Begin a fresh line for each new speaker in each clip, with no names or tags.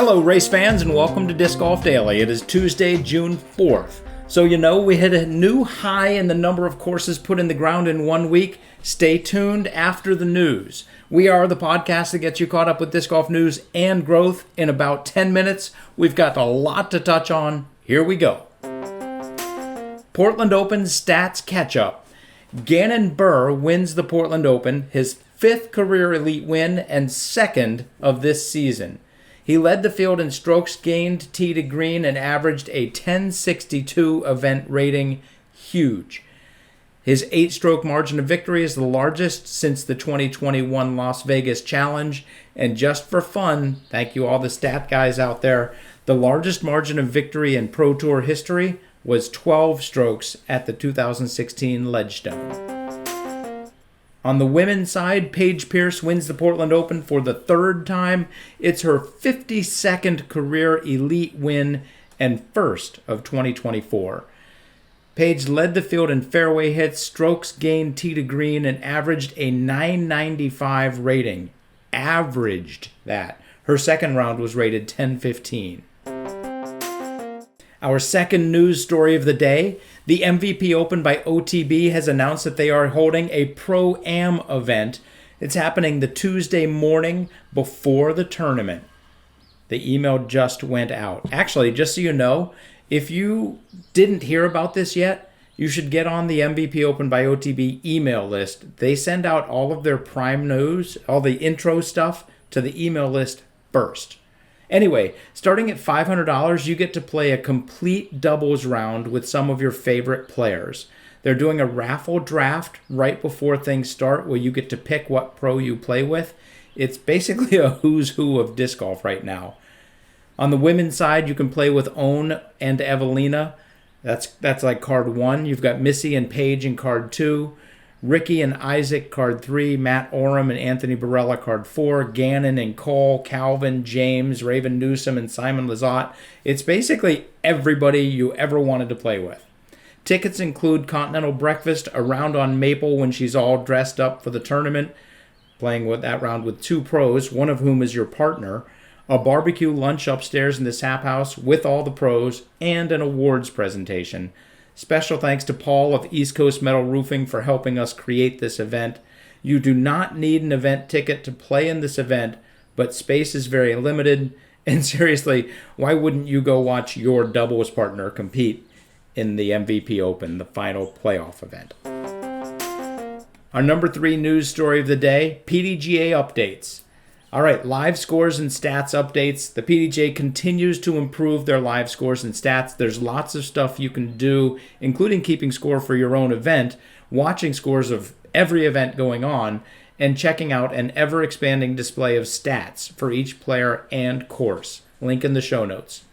Hello, race fans, and welcome to Disc Golf Daily. It is Tuesday, June 4th. So we hit a new high in the number of courses put in the ground in 1 week. Stay tuned after the news. We are the podcast that gets you caught up with disc golf news and growth in about 10 minutes. We've got a lot to touch on. Here we go. Portland Open stats catch-up. Gannon Buhr wins the Portland Open, his fifth career elite win and second of this season. He led the field in strokes gained tee to green and averaged a 1062 event rating. Huge. His 8-stroke margin of victory is the largest since the 2021 Las Vegas Challenge. And just for fun, thank you all the stat guys out there, the largest margin of victory in Pro Tour history was 12 strokes at the 2016 Ledgestone. On the women's side, Paige Pierce wins the Portland Open for the third time. It's her 52nd career elite win and first of 2024. Paige led the field in fairway hits, strokes gained tee to green, and averaged a 995 rating. Averaged that. Her second round was rated 1015. Our second news story of the day, the MVP Open by OTB has announced that they are holding a Pro Am event. It's happening the Tuesday morning before the tournament. The email just went out. Actually, just so you know, if you didn't hear about this yet, you should get on the MVP Open by OTB email list. They send out all of their prime news, all the intro stuff to the email list first. Anyway, starting at $500, you get to play a complete doubles round with some of your favorite players. They're doing a raffle draft right before things start where you get to pick what pro you play with. It's basically a who's who of disc golf right now. On the women's side, you can play with Own and Evelina. That's like card 1. You've got Missy and Paige in card 2. Ricky and Isaac, card 3, Matt Oram and Anthony Barella, card 4, Gannon and Cole, Calvin, James, Raven Newsom, and Simon Lizotte. It's basically everybody you ever wanted to play with. Tickets include continental breakfast, a round on Maple when she's all dressed up for the tournament, playing with that round with 2 pros, one of whom is your partner, a barbecue lunch upstairs in the Sap House with all the pros, and an awards presentation. Special thanks to Paul of East Coast Metal Roofing for helping us create this event. You do not need an event ticket to play in this event, but space is very limited. And seriously, why wouldn't you go watch your doubles partner compete in the MVP Open, the final playoff event? Our number 3 news story of the day, PDGA Updates. All right, live scores and stats updates. The PDGA continues to improve their live scores and stats. There's lots of stuff you can do, including keeping score for your own event, watching scores of every event going on, and checking out an ever-expanding display of stats for each player and course. Link in the show notes.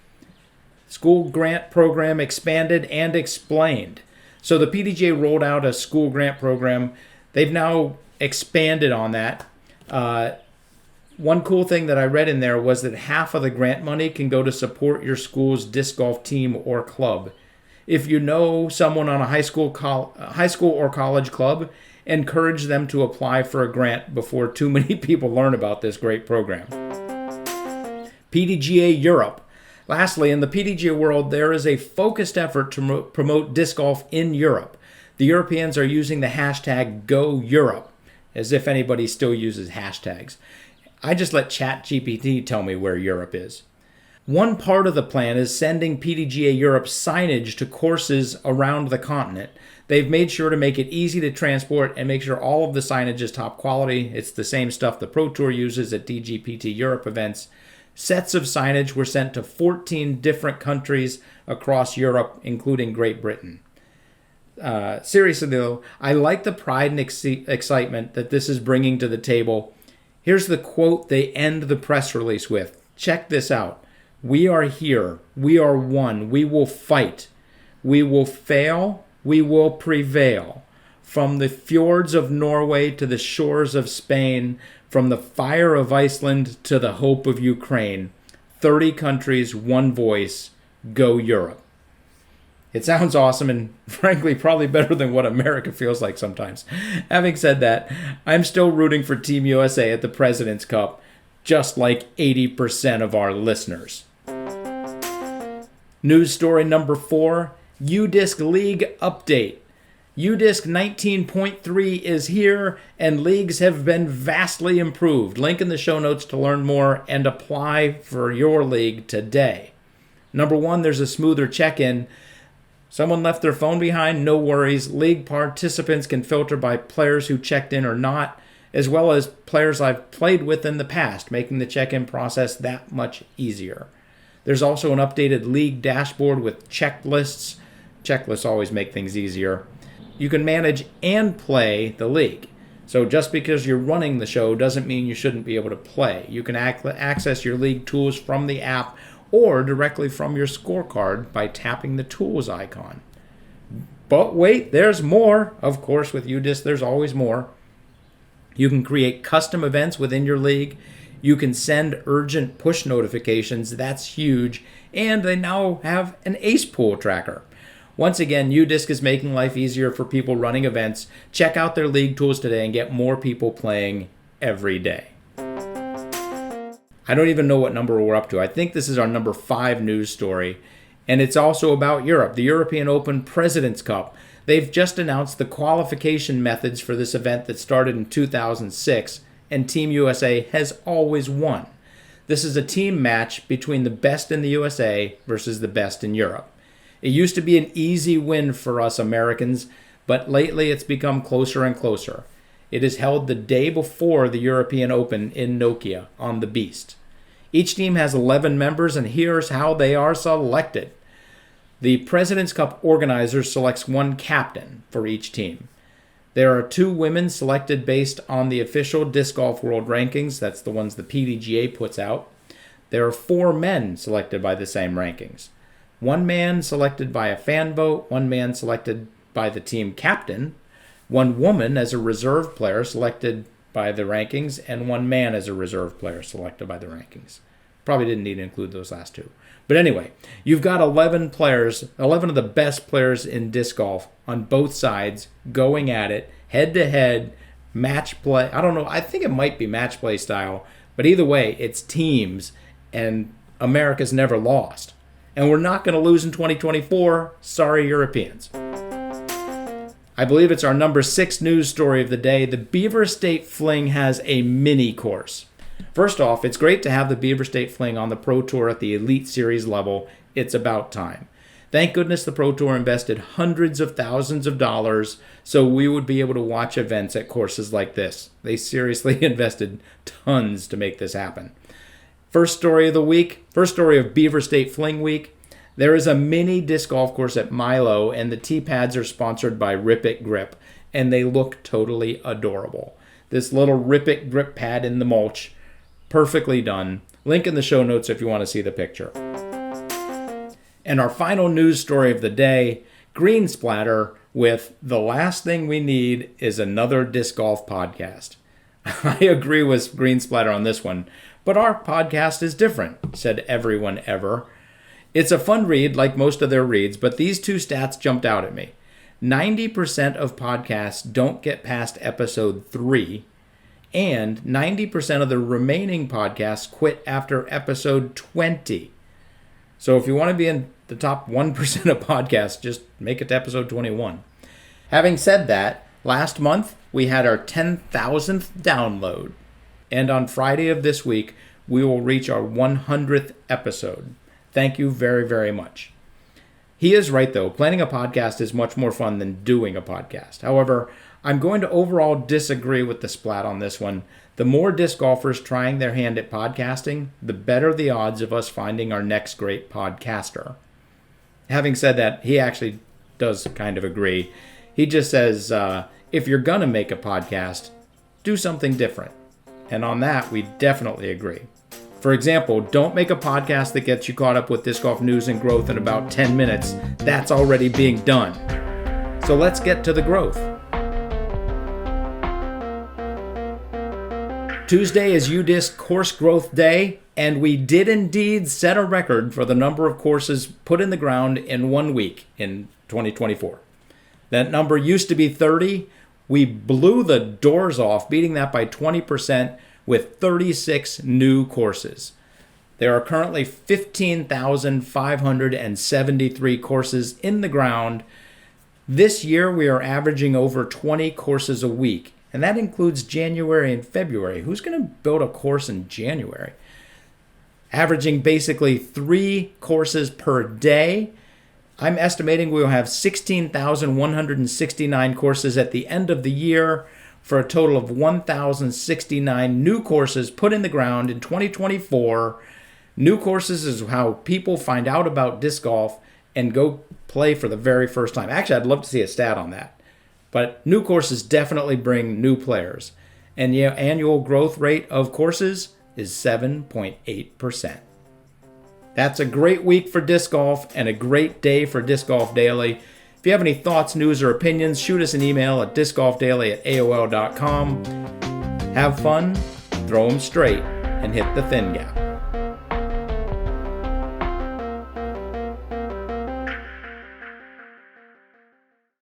School grant program expanded and explained. So the PDGA rolled out a school grant program. They've now expanded on that. One cool thing that I read in there was that half of the grant money can go to support your school's disc golf team or club. If you know someone on a high school or college club, encourage them to apply for a grant before too many people learn about this great program. PDGA Europe. Lastly, in the PDGA world, there is a focused effort to promote disc golf in Europe. The Europeans are using the hashtag #GoEurope, as if anybody still uses hashtags. I just let ChatGPT tell me where Europe is. One part of the plan is sending PDGA Europe signage to courses around the continent. They've made sure to make it easy to transport and make sure all of the signage is top quality. It's the same stuff the Pro Tour uses at DGPT Europe events. Sets of signage were sent to 14 different countries across Europe, including Great Britain. Seriously though, I like the pride and excitement that this is bringing to the table. Here's the quote they end the press release with. Check this out. We are here. We are one. We will fight. We will fail. We will prevail. From the fjords of Norway to the shores of Spain, from the fire of Iceland to the hope of Ukraine. 30 countries, one voice. Go Europe. It sounds awesome and, frankly, probably better than what America feels like sometimes. Having said that, I'm still rooting for Team USA at the President's Cup. just like 80% of our listeners. News story number 4, UDisc League update. UDisc 19.3 is here, and leagues have been vastly improved. Link in the show notes to learn more and apply for your league today. Number 1, there's a smoother check-in. Someone left their phone behind, no worries. League participants can filter by players who checked in or not, as well as players I've played with in the past, making the check-in process that much easier. There's also an updated league dashboard with checklists. Checklists always make things easier. You can manage and play the league. So just because you're running the show doesn't mean you shouldn't be able to play. You can access your league tools from the app or directly from your scorecard by tapping the tools icon. But wait, there's more. Of course, with UDisc, there's always more. You can create custom events within your league. You can send urgent push notifications. That's huge. And they now have an ace pool tracker. Once again, UDisc is making life easier for people running events. Check out their league tools today and get more people playing every day. I don't even know what number we're up to. I think this is our number 5 news story. And it's also about Europe, the European Open President's Cup. They've just announced the qualification methods for this event that started in 2006, and Team USA has always won. This is a team match between the best in the USA versus the best in Europe. It used to be an easy win for us Americans, but lately it's become closer and closer. It is held the day before the European Open in Nokia on the Beast. Each team has 11 members, and here's how they are selected. The President's Cup organizer selects one captain for each team. There are 2 women selected based on the official Disc Golf World Rankings. That's the ones the PDGA puts out. There are 4 men selected by the same rankings. 1 man selected by a fan vote, 1 man selected by the team captain, 1 woman as a reserve player selected by the rankings, and 1 man as a reserve player selected by the rankings. Probably didn't need to include those last 2. But anyway, you've got 11 players, 11 of the best players in disc golf on both sides going at it, head-to-head, match play. I don't know, I think it might be match play style, but either way, it's teams, and America's never lost. And we're not going to lose in 2024. Sorry, Europeans. I believe it's our number 6 news story of the day. The Beaver State Fling has a mini course. First off, it's great to have the Beaver State Fling on the Pro Tour at the Elite Series level. It's about time. Thank goodness the Pro Tour invested hundreds of thousands of dollars so we would be able to watch events at courses like this. They seriously invested tons to make this happen. First story of the week, first story of Beaver State Fling Week. There is a mini disc golf course at Milo, and the tee pads are sponsored by Rip It Grip, and they look totally adorable. This little Rip It Grip pad in the mulch, perfectly done. Link in the show notes if you want to see the picture. And our final news story of the day, Green Splatter with The Last Thing We Need is Another Disc Golf Podcast. I agree with Green Splatter on this one, but our podcast is different, said everyone ever. It's a fun read like most of their reads, but these 2 stats jumped out at me. 90% of podcasts don't get past episode 3, and 90% of the remaining podcasts quit after episode 20. So if you want to be in the top 1% of podcasts, just make it to episode 21. Having said that, last month we had our 10,000th download. And on Friday of this week, we will reach our 100th episode. Thank you very, very much. He is right, though. Planning a podcast is much more fun than doing a podcast. However, I'm going to overall disagree with the Splat on this one. The more disc golfers trying their hand at podcasting, the better the odds of us finding our next great podcaster. Having said that, he actually does kind of agree. He just says, if you're going to make a podcast, do something different. And on that, we definitely agree. For example, don't make a podcast that gets you caught up with disc golf news and growth in about 10 minutes. That's already being done. So let's get to the growth. Tuesday is UDisc Course Growth Day, and we did indeed set a record for the number of courses put in the ground in 1 week in 2024. That number used to be 30. We blew the doors off, beating that by 20%. with 36 new courses. There are currently 15,573 courses in the ground. This year, we are averaging over 20 courses a week, and that includes January and February. Who's going to build a course in January? Averaging basically 3 courses per day. I'm estimating we'll have 16,169 courses at the end of the year, for a total of 1,069 new courses put in the ground in 2024. New courses is how people find out about disc golf and go play for the very first time. Actually, I'd love to see a stat on that. But new courses definitely bring new players. And the annual growth rate of courses is 7.8%. That's a great week for disc golf and a great day for Disc Golf Daily. If you have any thoughts, news, or opinions, shoot us an email at discgolfdaily@aol.com. Have fun, throw them straight, and hit the thin gap.